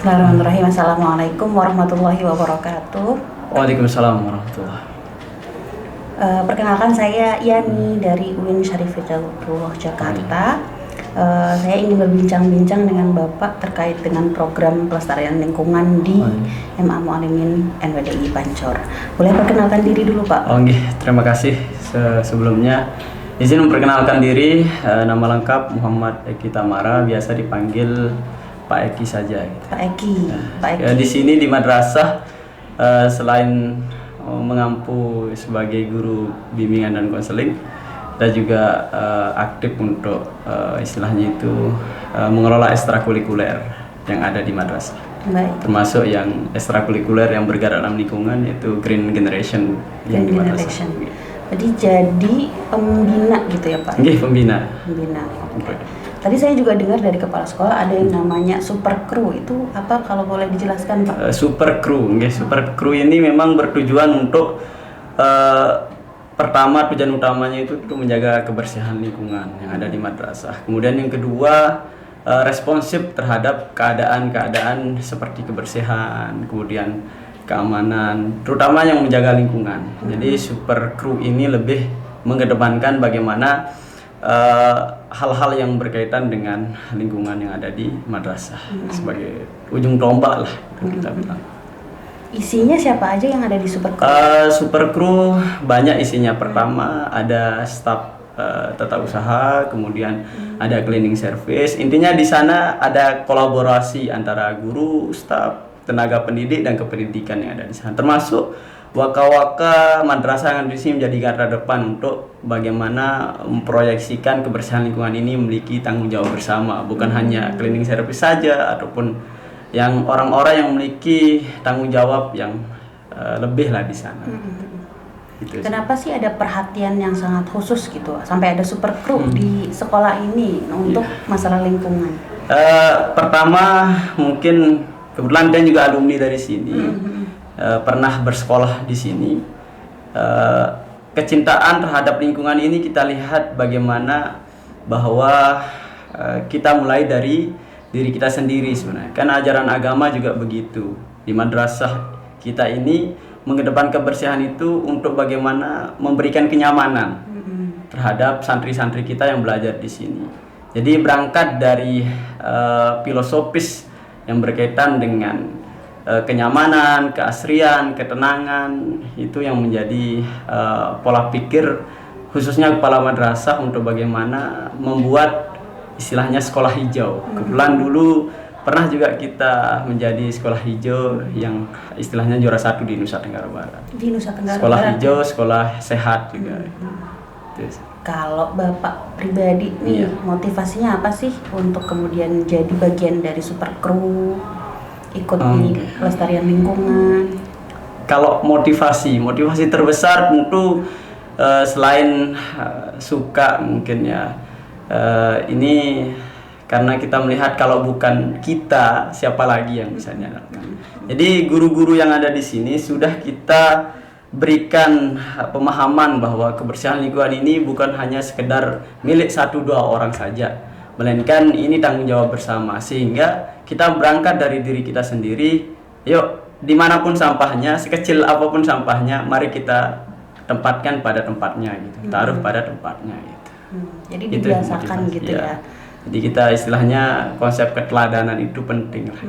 Bismillahirrahmanirrahim. Assalamualaikum warahmatullahi wabarakatuh. Waalaikumsalam warahmatullahi. Perkenalkan, saya Yani dari UIN Syarif Hidayatullah Jakarta. Saya ingin berbincang-bincang dengan Bapak terkait dengan program pelestarian lingkungan di MA Muallimin NWDI Pancor. Boleh perkenalkan diri dulu, Pak? Terima kasih. Sebelumnya izin memperkenalkan diri, nama lengkap Muhammad Eki Tamara, biasa dipanggil Pak Eki saja. Gitu. Pak Eki. Pak Eki. Di sini di madrasah, selain mengampu sebagai guru bimbingan dan konseling, dan juga aktif untuk istilahnya itu mengelola ekstrakurikuler yang ada di madrasah. Baik. Termasuk yang ekstrakurikuler yang bergerak dalam lingkungan, yaitu Green Generation yang di madrasah. Jadi jadi pembina gitu ya, Pak? Nggih, pembina. Pembina. Oke. Tadi saya juga dengar dari kepala sekolah ada yang namanya Super Crew. Itu apa, kalau boleh dijelaskan, Pak? Super Crew, nggih. Super Crew ini memang bertujuan untuk pertama, tujuan utamanya itu untuk menjaga kebersihan lingkungan yang ada di madrasah. Kemudian yang kedua, responsif terhadap keadaan-keadaan seperti kebersihan, kemudian keamanan, terutama yang menjaga lingkungan. Jadi Super Crew ini lebih mengedepankan bagaimana hal-hal yang berkaitan dengan lingkungan yang ada di madrasah sebagai ujung tombak lah, kita bilang. Isinya siapa aja yang ada di Super Crew? Super Crew banyak isinya. Pertama ada staf tata usaha, kemudian ada cleaning service. Intinya di sana ada kolaborasi antara guru, staf, tenaga pendidik dan kependidikan yang ada di sana. Termasuk waka-waka madrasah yang di sini menjadi garda depan untuk bagaimana memproyeksikan kebersihan lingkungan ini memiliki tanggung jawab bersama, bukan hanya cleaning service saja ataupun yang orang-orang yang memiliki tanggung jawab yang lebih lah di sana. Gitu. Kenapa sih ada perhatian yang sangat khusus gitu sampai ada Super Crew di sekolah ini untuk masalah lingkungan? Pertama mungkin kebetulan dia juga alumni dari sini. Pernah bersekolah di sini. Kecintaan terhadap lingkungan ini kita lihat bagaimana bahwa kita mulai dari diri kita sendiri sebenarnya. Karena ajaran agama juga begitu. Di madrasah kita ini mengedepan kebersihan itu untuk bagaimana memberikan kenyamanan terhadap santri-santri kita yang belajar di sini. Jadi berangkat dari filosofis yang berkaitan dengan kenyamanan, keasrian, ketenangan, itu yang menjadi pola pikir khususnya kepala madrasah untuk bagaimana membuat istilahnya sekolah hijau. Kebetulan dulu pernah juga kita menjadi sekolah hijau yang istilahnya juara 1 di Nusa Tenggara Barat. Di Nusa Tenggara sekolah Barat. Hijau, sekolah sehat juga. Kalau Bapak pribadi nih, motivasinya apa sih untuk kemudian jadi bagian dari Super Crew, ikut di pelestarian lingkungan? Kalau motivasi terbesar tentu selain suka mungkin ya, ini karena kita melihat kalau bukan kita, siapa lagi yang bisa nyalakan. Jadi guru-guru yang ada di sini sudah kita berikan pemahaman bahwa kebersihan lingkungan ini bukan hanya sekedar milik 1-2 orang saja, melainkan ini tanggung jawab bersama. Sehingga kita berangkat dari diri kita sendiri. Yuk, dimanapun sampahnya, sekecil apapun sampahnya, mari kita tempatkan pada tempatnya gitu, taruh pada tempatnya gitu. Jadi dibiasakan gitu ya. Jadi kita istilahnya konsep keteladanan itu penting lah.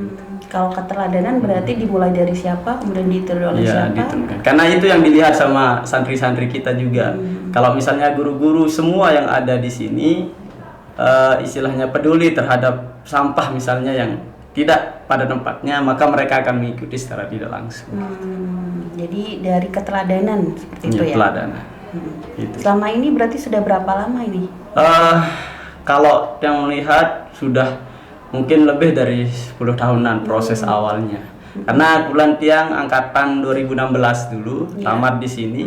Kalau keteladanan berarti dimulai dari siapa, kemudian ditiru oleh siapa? Ditentukan. Karena itu yang dilihat sama santri-santri kita juga. Kalau misalnya guru-guru semua yang ada di sini istilahnya peduli terhadap sampah misalnya yang tidak pada tempatnya, maka mereka akan mengikuti secara tidak langsung. Jadi dari keteladanan seperti itu ya. Keteladanan. Gitu. Selama ini berarti sudah berapa lama ini? Kalau yang melihat sudah mungkin lebih dari 10 tahunan proses awalnya. Karena kebetulan tiang angkatan 2016 dulu tamat di sini.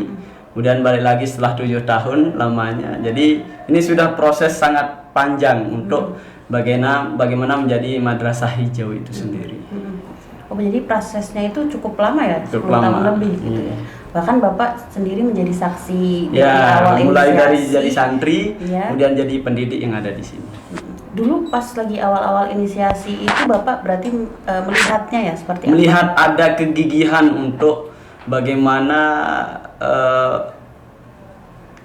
Kemudian balik lagi setelah 7 tahun lamanya. Jadi ini sudah proses sangat panjang untuk bagaimana menjadi madrasah hijau itu sendiri. Oh, jadi prosesnya itu cukup lama ya? Cukup 10 tahun lama. lebih gitu ya. Bahkan Bapak sendiri menjadi saksi dari Ya, awal mulai dari inisiasi. jadi santri, Ya. kemudian jadi pendidik yang ada di sini. Dulu pas lagi awal-awal inisiasi itu Bapak berarti melihatnya ya seperti melihat ada kegigihan untuk bagaimana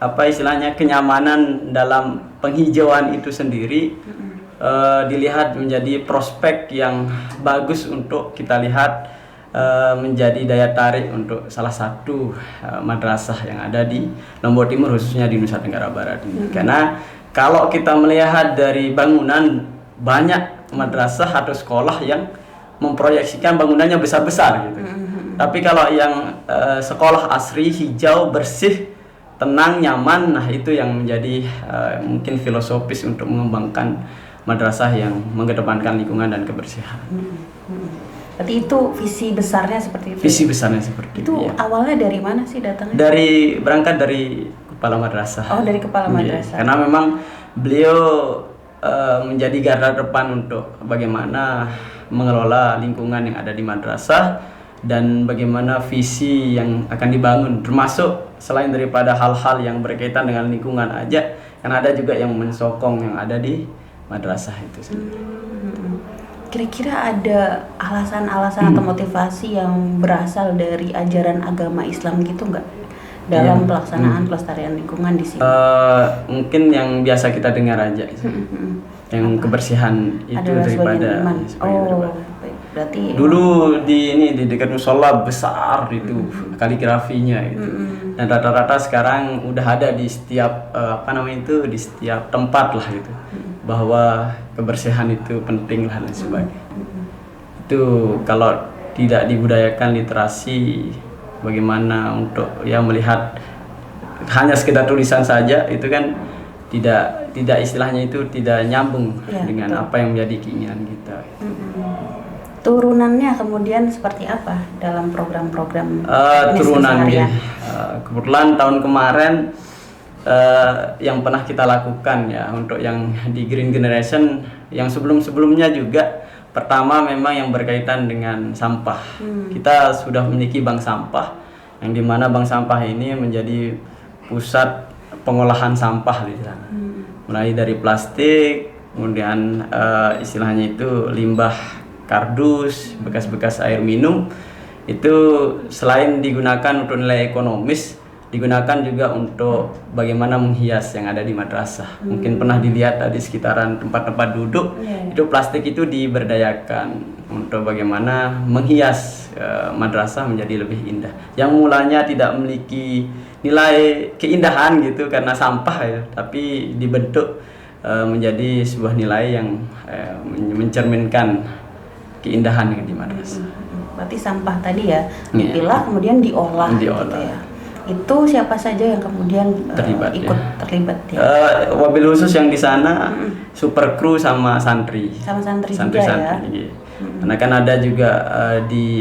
apa istilahnya kenyamanan dalam penghijauan itu sendiri dilihat menjadi prospek yang bagus untuk kita lihat menjadi daya tarik untuk salah satu madrasah yang ada di Lombok Timur, khususnya di Nusa Tenggara Barat ini. Karena kalau kita melihat dari bangunan, banyak madrasah atau sekolah yang memproyeksikan bangunannya besar-besar gitu. Tapi kalau yang sekolah asri, hijau, bersih, tenang, nyaman, nah itu yang menjadi mungkin filosofis untuk mengembangkan madrasah yang mengedepankan lingkungan dan kebersihan. Berarti itu visi besarnya seperti itu. Visi besarnya seperti itu. Itu awalnya dari mana sih datangnya? Berangkat dari kepala madrasah. Oh, dari kepala madrasah. Karena memang beliau menjadi garda depan untuk bagaimana mengelola lingkungan yang ada di madrasah dan bagaimana visi yang akan dibangun, termasuk selain daripada hal-hal yang berkaitan dengan lingkungan aja, kan ada juga yang mensokong yang ada di madrasah itu sendiri. Kira-kira ada alasan-alasan atau motivasi yang berasal dari ajaran agama Islam gitu nggak dalam pelaksanaan pelestarian lingkungan di sini? Mungkin yang biasa kita dengar aja, yang kebersihan itu adalah daripada iman. daripada. Berarti dulu di dekat musola besar itu kaligrafinya itu, dan rata-rata sekarang udah ada di setiap di setiap tempat lah gitu, bahwa kebersihan itu penting lah dan sebagainya. Itu kalau tidak dibudayakan literasi, bagaimana untuk ya melihat hanya sekedar tulisan saja, itu kan tidak istilahnya itu tidak nyambung dengan apa yang menjadi keinginan kita. Turunannya kemudian seperti apa dalam program-program turunannya? Kebetulan tahun kemarin yang pernah kita lakukan ya untuk yang di Green Generation, yang sebelum-sebelumnya juga, pertama memang yang berkaitan dengan sampah. Kita sudah memiliki bank sampah, yang dimana bank sampah ini menjadi pusat pengolahan sampah di sana. Mulai dari plastik, kemudian istilahnya itu limbah kardus, bekas-bekas air minum, itu selain digunakan untuk nilai ekonomis, digunakan juga untuk bagaimana menghias yang ada di madrasah. Mungkin pernah dilihat di sekitaran tempat-tempat duduk, itu plastik itu diberdayakan untuk bagaimana menghias madrasah menjadi lebih indah. Yang mulanya tidak memiliki nilai keindahan gitu karena sampah ya, tapi dibentuk menjadi sebuah nilai yang mencerminkan keindahan yang di madrasah. Berarti sampah tadi ya dipilah kemudian diolah. Gitu ya. Itu siapa saja yang kemudian terlibat ya? Wabil khusus yang di sana super kru sama santri. Sama santri juga ya. Karena kan ada juga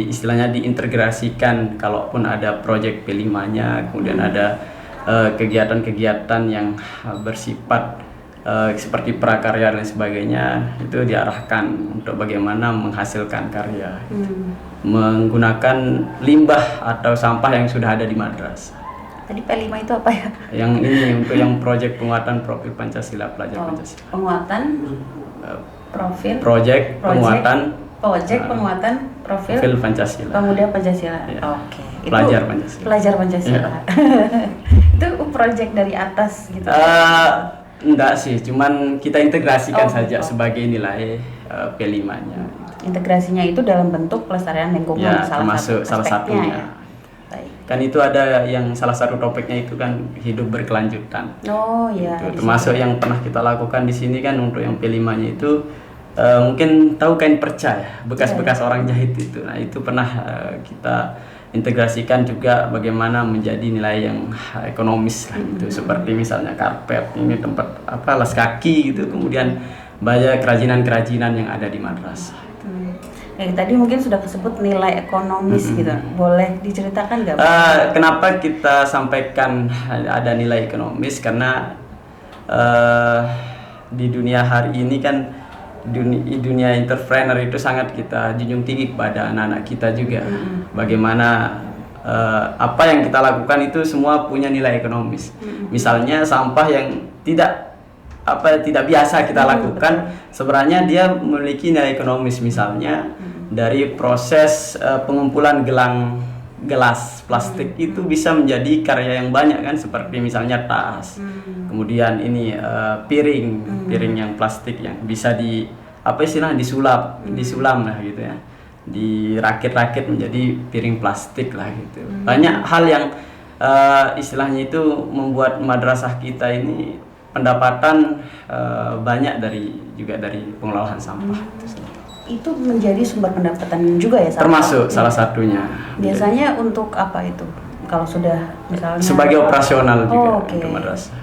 istilahnya diintegrasikan, kalaupun ada proyek P5-nya, kemudian ada kegiatan-kegiatan yang bersifat seperti prakarya dan sebagainya, itu diarahkan untuk bagaimana menghasilkan karya menggunakan limbah atau sampah yang sudah ada di madrasah. Tadi P5 itu apa ya? Yang ini untuk yang proyek penguatan profil Pancasila, pelajar Pancasila. Penguatan profil. Penguatan profil Pancasila. Pemuda Pancasila. Ya. Oke. Pelajar Pancasila. Pelajar Pancasila. Ya. Itu proyek dari atas gitu. Enggak sih, cuman kita integrasikan saja sebagai nilai P5-nya. Integrasinya itu dalam bentuk pelestarian lingkungan, ya, termasuk salah satunya. Ya. Baik. Kan itu ada yang salah satu topiknya itu kan hidup berkelanjutan. Oh iya. Itu, termasuk yang pernah kita lakukan di sini kan untuk yang P5-nya itu mungkin tahu kain perca ya, bekas-bekas orang jahit itu. Nah, itu pernah kita integrasikan juga bagaimana menjadi nilai yang ekonomis lah itu, seperti misalnya karpet ini tempat alas kaki gitu, kemudian banyak kerajinan-kerajinan yang ada di madrasah. Tadi mungkin sudah disebut nilai ekonomis gitu, boleh diceritakan nggak? Kenapa kita sampaikan ada nilai ekonomis? Karena di dunia hari ini kan dunia entrepreneur itu sangat kita junjung tinggi kepada anak-anak kita juga. Bagaimana apa yang kita lakukan itu semua punya nilai ekonomis. Misalnya sampah yang tidak apa tidak biasa kita lakukan, sebenarnya dia memiliki nilai ekonomis. Misalnya dari proses pengumpulan gelas plastik itu bisa menjadi karya yang banyak kan, seperti misalnya tas, kemudian ini piring yang plastik yang bisa disulam lah gitu ya, dirakit-rakit menjadi piring plastik lah gitu. Banyak hal yang istilahnya itu membuat madrasah kita ini pendapatan banyak dari pengelolaan sampah. Itu menjadi sumber pendapatan juga ya? Termasuk salah satunya. Biasanya untuk apa itu? Kalau sudah misalnya sebagai operasional juga okay. untuk madrasah.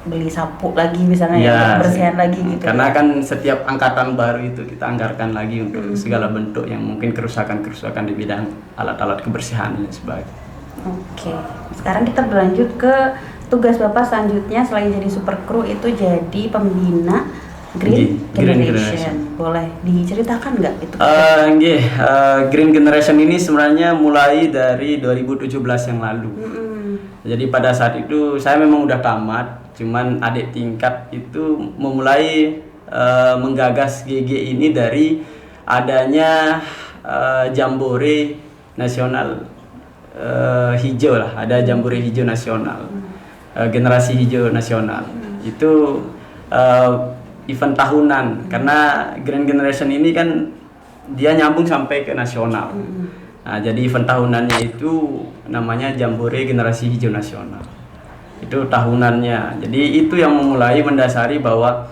Beli sapu lagi misalnya ya, bersihan lagi gitu. Karena kan setiap angkatan baru itu kita anggarkan lagi untuk segala bentuk yang mungkin kerusakan-kerusakan di bidang alat-alat kebersihan dan sebagainya. Oke. Sekarang kita berlanjut ke tugas Bapak selanjutnya selain jadi super kru itu jadi pembina Green Generation. Boleh diceritakan nggak itu? Green Generation ini sebenarnya mulai dari 2017 yang lalu. Jadi pada saat itu saya memang udah tamat, cuman adik tingkat itu memulai menggagas GG ini dari adanya jambore nasional hijau lah, ada jambore hijau nasional, generasi hijau nasional. Itu event tahunan, karena Green Generation ini kan dia nyambung sampai ke nasional. Nah, jadi event tahunannya itu namanya Jambore Generasi Hijau Nasional. Itu tahunannya. Jadi itu yang memulai mendasari bahwa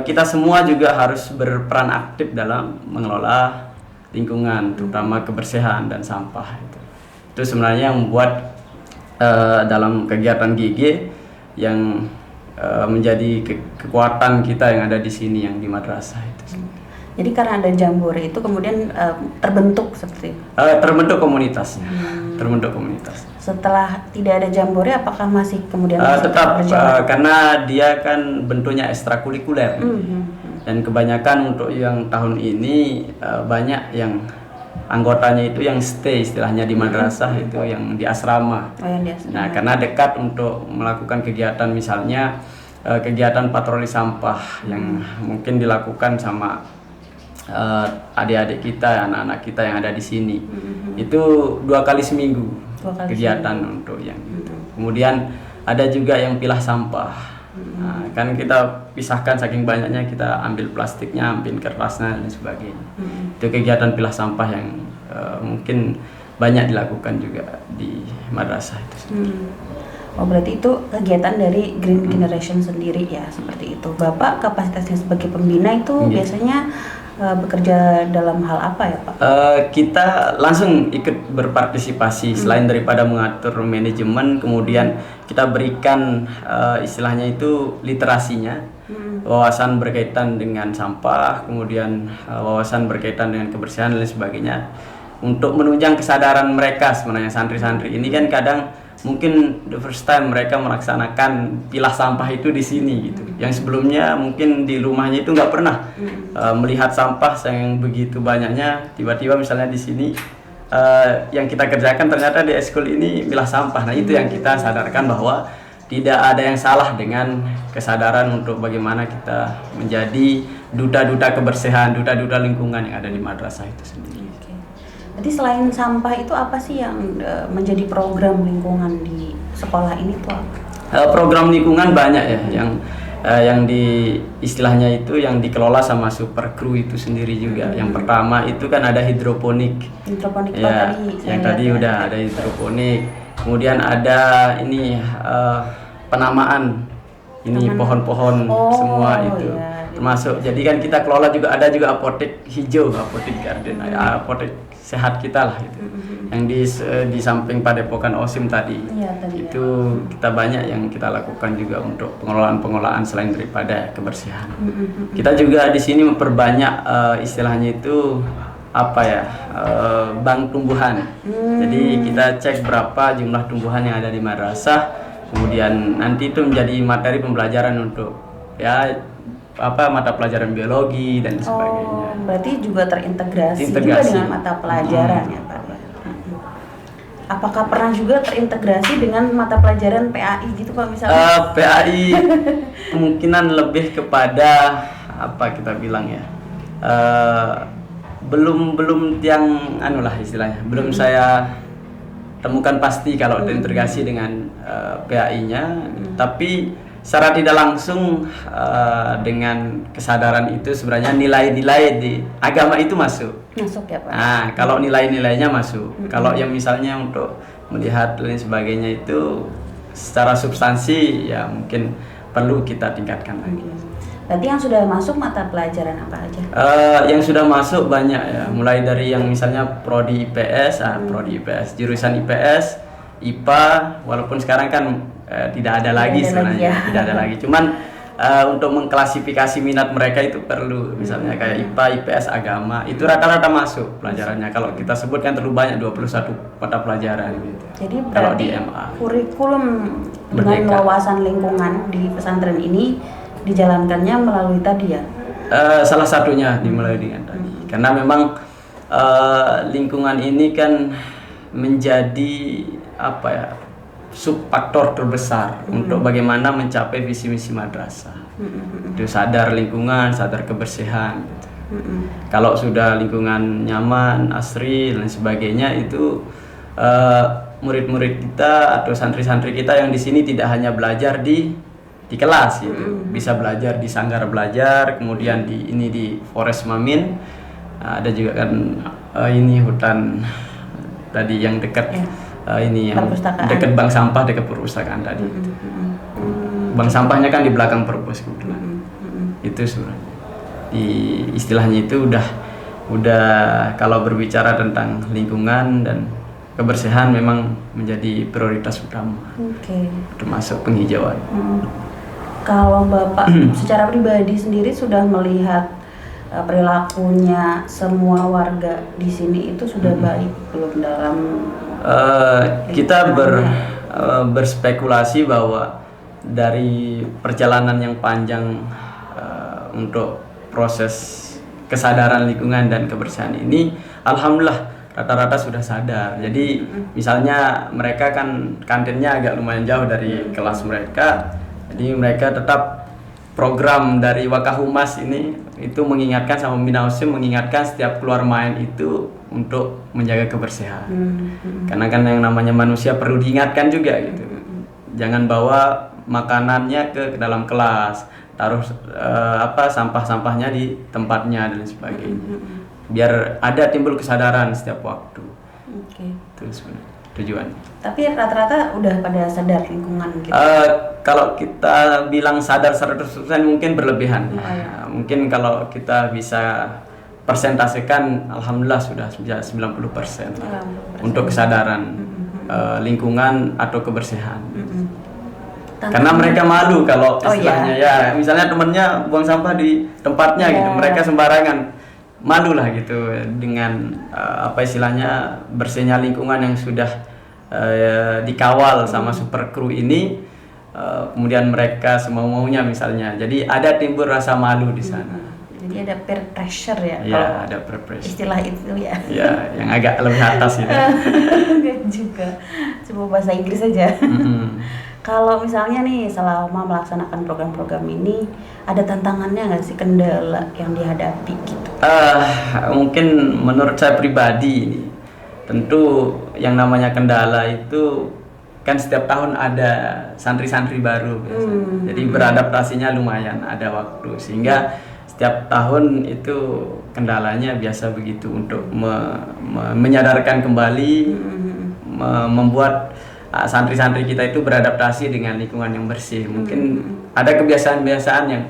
kita semua juga harus berperan aktif dalam mengelola lingkungan, terutama kebersihan dan sampah. Itu sebenarnya yang membuat dalam kegiatan GG yang menjadi kekuatan kita yang ada di sini, yang di madrasah itu. Jadi karena ada jambore itu kemudian terbentuk seperti terbentuk komunitasnya. Terbentuk komunitas. Setelah tidak ada jambore, apakah masih kemudian tetap karena dia kan bentuknya ekstrakurikuler. Dan kebanyakan untuk yang tahun ini banyak yang anggotanya itu yang stay istilahnya di madrasah, itu yang di asrama. Nah, karena dekat untuk melakukan kegiatan, misalnya kegiatan patroli sampah yang mungkin dilakukan sama adik-adik kita, anak-anak kita yang ada di sini. Itu 2 kali seminggu kegiatan untuk yang itu. Kemudian ada juga yang pilah sampah. Nah, kan kita pisahkan saking banyaknya, kita ambil plastiknya, ambil kertasnya dan sebagainya. Itu kegiatan pilah sampah yang mungkin banyak dilakukan juga di madrasah itu. Oh, berarti itu kegiatan dari Green Generation sendiri ya, seperti itu. Bapak kapasitasnya sebagai pembina itu biasanya bekerja dalam hal apa ya, Pak? Kita langsung ikut berpartisipasi. Selain daripada mengatur manajemen, kemudian kita berikan istilahnya itu literasinya, wawasan berkaitan dengan sampah, kemudian wawasan berkaitan dengan kebersihan dan lain sebagainya, untuk menunjang kesadaran mereka. Sebenarnya santri-santri ini kan kadang mungkin the first time mereka melaksanakan pilah sampah itu di sini gitu. Yang sebelumnya mungkin di rumahnya itu nggak pernah melihat sampah yang begitu banyaknya. Tiba-tiba misalnya di sini yang kita kerjakan ternyata di eskul ini pilah sampah. Nah, itu yang kita sadarkan bahwa tidak ada yang salah dengan kesadaran untuk bagaimana kita menjadi duta-duta kebersihan, duta-duta lingkungan yang ada di madrasah itu sendiri. Jadi selain sampah itu apa sih yang menjadi program lingkungan di sekolah ini tuh? Program lingkungan banyak ya, yang di istilahnya itu yang dikelola sama super kru itu sendiri juga. Yang pertama itu kan ada hidroponik. Hidroponik ya, yang tadi udah ada hidroponik. Kemudian ada ini penamaan. Ini pohon-pohon semua itu. Termasuk, jadi kan kita kelola juga, ada juga apotek hijau, apotek garden, apotek sehat kita lah itu. Yang di samping Padepokan Osim tadi. Itu kita banyak yang kita lakukan juga untuk pengelolaan selain daripada kebersihan. Kita juga di sini memperbanyak istilahnya itu apa ya, bank tumbuhan. Jadi kita cek berapa jumlah tumbuhan yang ada di madrasah, kemudian nanti itu menjadi materi pembelajaran untuk mata pelajaran biologi dan sebagainya. Berarti juga terintegrasi juga dengan mata pelajaran ya, Pak. apakah pernah juga terintegrasi dengan mata pelajaran PAI gitu Pak misalnya? PAI kemungkinan lebih kepada apa kita bilang ya, belum yang anu lah istilahnya, belum saya temukan pasti kalau terintegrasi dengan PAI-nya, tapi secara tidak langsung dengan kesadaran itu sebenarnya nilai-nilai di agama itu masuk ya Pak. Nah, kalau nilai-nilainya masuk. Kalau yang misalnya untuk melihat dan sebagainya itu secara substansi ya mungkin perlu kita tingkatkan lagi. Berarti yang sudah masuk mata pelajaran apa aja? Yang sudah masuk banyak ya, mulai dari yang misalnya prodi IPS, prodi IPS, jurusan IPS, IPA, walaupun sekarang kan tidak ada lagi sebenarnya, tidak ada lagi. Cuman untuk mengklasifikasi minat mereka itu perlu, misalnya kayak IPA, IPS, agama, itu rata-rata masuk pelajarannya. Kalau kita sebutkan terlalu banyak 21 mata pelajaran gitu. Jadi kalau berarti di MA kurikulum dengan Merdeka. wawasan lingkungan di pesantren ini dijalankannya melalui tadi ya? Salah satunya dimulai dengan tadi. Karena memang lingkungan ini kan menjadi apa ya, subfaktor terbesar untuk bagaimana mencapai visi misi madrasah. Itu sadar lingkungan, sadar kebersihan gitu. Kalau sudah lingkungan nyaman, asri dan sebagainya, itu murid-murid kita atau santri-santri kita yang di sini tidak hanya belajar di kelas gitu, bisa belajar di sanggar belajar, kemudian di Forest Mamin, ada juga kan ini hutan tadi yang dekat ini yang dekat bank sampah, dekat perpustakaan tadi. Bank sampahnya kan di belakang perpus kebetulan. Itu sebenarnya istilahnya itu udah kalau berbicara tentang lingkungan dan kebersihan memang menjadi prioritas utama. Termasuk penghijauan. Kalau Bapak secara pribadi sendiri sudah melihat perilakunya semua warga di sini itu sudah baik belum dalam kita berspekulasi bahwa dari perjalanan yang panjang untuk proses kesadaran lingkungan dan kebersihan ini, alhamdulillah rata-rata sudah sadar. Jadi misalnya mereka kan kantinnya agak lumayan jauh dari kelas mereka, jadi mereka tetap program dari Wakahumas ini itu mengingatkan sama Minausim, mengingatkan setiap keluar main itu untuk menjaga kebersihan. Karena kan yang namanya manusia perlu diingatkan juga gitu. Jangan bawa makanannya ke dalam kelas, taruh sampah-sampahnya di tempatnya dan sebagainya. Biar ada timbul kesadaran setiap waktu. Itu sebenarnya tujuan. Tapi rata-rata udah pada sadar lingkungan gitu. Kalau kita bilang sadar 100% mungkin berlebihan. Mungkin kalau kita bisa persentasekan, alhamdulillah sudah 90% untuk kesadaran lingkungan atau kebersihan. Karena mereka malu kalau istilahnya ya, misalnya temennya buang sampah di tempatnya gitu, mereka sembarangan, malu lah gitu dengan istilahnya bersihnya lingkungan yang sudah dikawal sama super crew ini. Kemudian mereka semau-maunya misalnya, jadi ada timbul rasa malu di sana. Jadi ada peer pressure ya? Iya, ada peer pressure. Istilah itu ya? Ya, yang agak lebih atas gitu. Enggak juga, coba bahasa Inggris aja. Kalau misalnya nih selama melaksanakan program-program ini, ada tantangannya nggak sih, kendala yang dihadapi gitu? Mungkin menurut saya pribadi ini, tentu yang namanya kendala itu kan setiap tahun ada santri-santri baru biasanya. Jadi beradaptasinya lumayan ada waktu, sehingga setiap tahun itu kendalanya biasa begitu untuk menyadarkan kembali, membuat santri-santri kita itu beradaptasi dengan lingkungan yang bersih. Mungkin ada kebiasaan-kebiasaan yang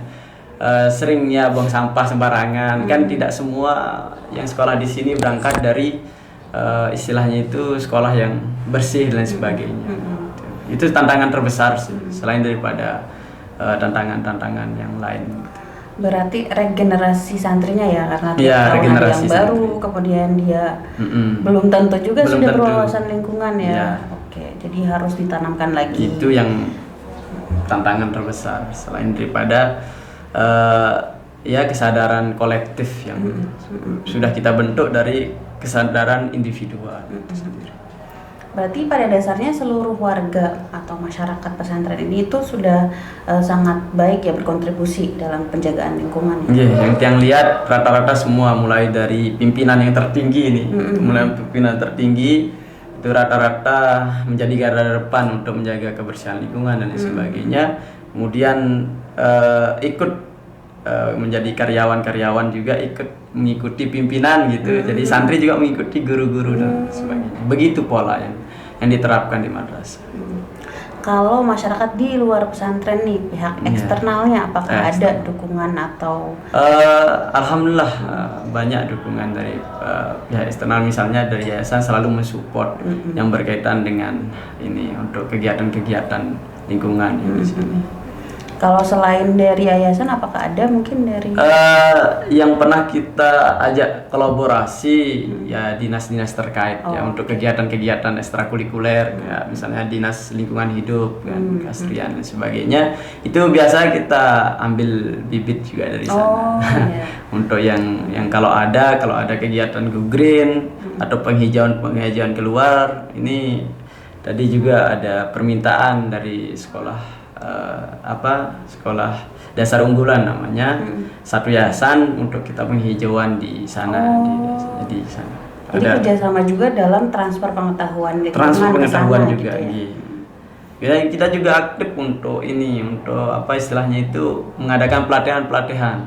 sering ya buang sampah sembarangan. Kan tidak semua yang sekolah di sini berangkat dari istilahnya itu sekolah yang bersih dan sebagainya. Itu tantangan terbesar sih, selain daripada tantangan-tantangan yang lain. Berarti regenerasi santrinya ya, karena ada yang baru, kemudian dia belum tentu juga sudah berwawasan lingkungan ya. Oke, jadi harus ditanamkan lagi. Itu yang tantangan terbesar, selain daripada kesadaran kolektif yang sudah kita bentuk dari kesadaran individual itu sendiri. Berarti pada dasarnya seluruh warga atau masyarakat pesantren ini itu sudah sangat baik ya berkontribusi dalam penjagaan lingkungan. Iya, yang lihat rata-rata semua mulai dari pimpinan yang tertinggi ini, mulai pimpinan tertinggi itu rata-rata menjadi garda depan untuk menjaga kebersihan lingkungan dan sebagainya. Kemudian ikut menjadi karyawan-karyawan juga ikut mengikuti pimpinan gitu. Jadi santri juga mengikuti guru-guru dan sebagainya. Begitu pola yang diterapkan di madrasah. Kalau masyarakat di luar pesantren nih, pihak eksternalnya apakah ada dukungan atau? Alhamdulillah banyak dukungan dari pihak eksternal, misalnya dari yayasan selalu mensupport yang berkaitan dengan ini untuk kegiatan-kegiatan lingkungan di sini. Kalau selain dari yayasan, apakah ada mungkin dari? Yang pernah kita ajak kolaborasi ya dinas-dinas terkait ya untuk kegiatan-kegiatan ekstrakurikuler ya, misalnya dinas lingkungan hidup kan, keasrian dan sebagainya. Itu biasa kita ambil bibit juga dari sana. Untuk yang kalau ada kegiatan go green atau penghijauan keluar, ini tadi juga ada permintaan dari sekolah sekolah dasar unggulan namanya, satu yayasan untuk kita penghijauan di sana. Di sana. Jadi kerjasama juga dalam transfer pengetahuan juga. Gitu ya. Kita juga aktif untuk istilahnya itu mengadakan pelatihan.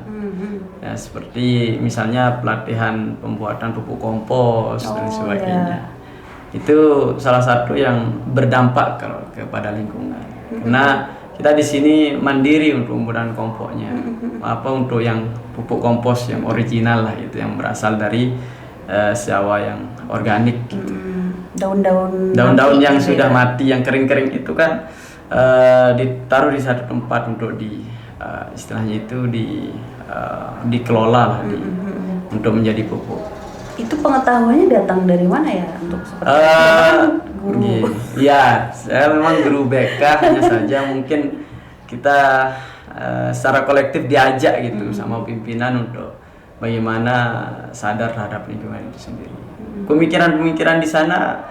Ya, seperti misalnya pelatihan pembuatan pupuk kompos dan sebagainya. Itu salah satu yang berdampak kepada lingkungan. Karena kita di sini mandiri untuk pembuatan kompoknya. Untuk yang pupuk kompos yang original lah, itu yang berasal dari sawah yang organik gitu. Daun-daun yang sudah mati, yang kering-kering itu kan ditaruh di satu tempat untuk istilahnya itu dikelola lah, untuk menjadi pupuk. Itu pengetahuannya datang dari mana ya untuk seperti guru? Iya, saya memang guru BK, hanya saja mungkin kita secara kolektif diajak gitu sama pimpinan untuk bagaimana sadar terhadap lingkungan itu sendiri. Pemikiran-pemikiran di sana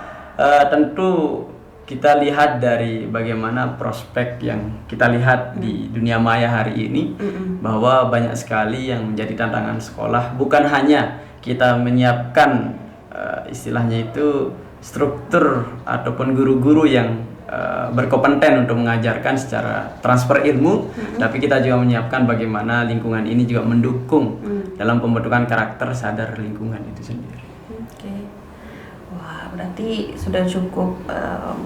tentu kita lihat dari bagaimana prospek yang kita lihat di dunia maya hari ini, bahwa banyak sekali yang menjadi tantangan sekolah, bukan hanya kita menyiapkan istilahnya itu struktur ataupun guru-guru yang berkompeten untuk mengajarkan secara transfer ilmu, tapi kita juga menyiapkan bagaimana lingkungan ini juga mendukung dalam pembentukan karakter sadar lingkungan itu sendiri. Wah, berarti sudah cukup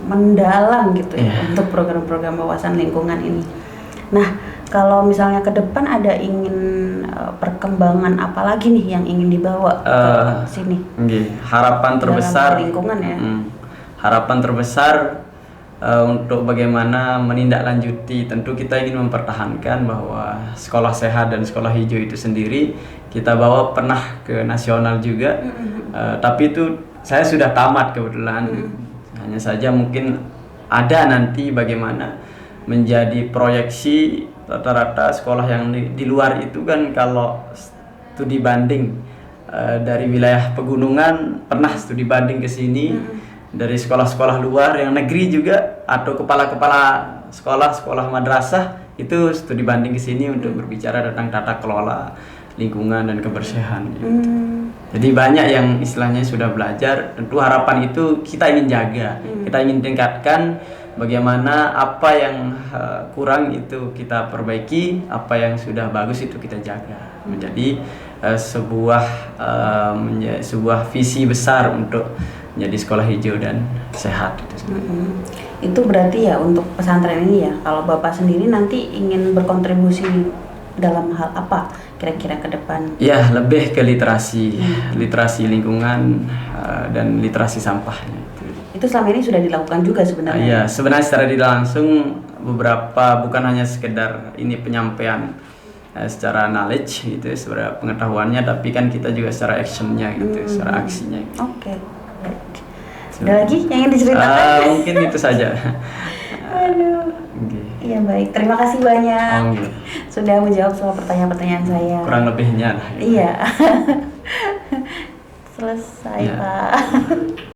mendalam gitu ya untuk program-program wawasan lingkungan ini. Nah, kalau misalnya ke depan ada ingin perkembangan apa lagi nih yang ingin dibawa ke sini? Harapan terbesar dalam lingkungan ya. Harapan terbesar untuk bagaimana menindaklanjuti, tentu kita ingin mempertahankan bahwa sekolah sehat dan sekolah hijau itu sendiri kita bawa pernah ke nasional juga. Tapi itu saya sudah tamat kebetulan. Hanya saja mungkin ada nanti bagaimana menjadi proyeksi rata-rata sekolah yang di luar itu kan, kalau studi banding dari wilayah pegunungan pernah studi banding ke sini, dari sekolah-sekolah luar yang negeri juga, atau kepala-kepala sekolah madrasah itu studi banding ke sini untuk berbicara tentang tata kelola lingkungan dan kebersihan gitu. Jadi banyak yang istilahnya sudah belajar. Tentu harapan itu kita ingin jaga, kita ingin tingkatkan. Bagaimana apa yang kurang itu kita perbaiki, apa yang sudah bagus itu kita jaga. Menjadi sebuah visi besar untuk menjadi sekolah hijau dan sehat. Itu berarti ya untuk pesantren ini ya, kalau Bapak sendiri nanti ingin berkontribusi dalam hal apa kira-kira ke depan? Ya, lebih ke literasi lingkungan dan literasi sampahnya. Itu selama ini sudah dilakukan juga sebenarnya? Iya, sebenarnya secara tidak langsung beberapa, bukan hanya sekedar ini penyampaian secara knowledge gitu, secara pengetahuannya, tapi kan kita juga secara actionnya gitu, secara aksinya. Gitu. Oke. Ada lagi yang ingin diceritakan? Mungkin itu saja. Aduh. Iya baik, terima kasih banyak sudah menjawab semua pertanyaan-pertanyaan saya. Kurang lebihnya lah. Iya. Selesai Pak.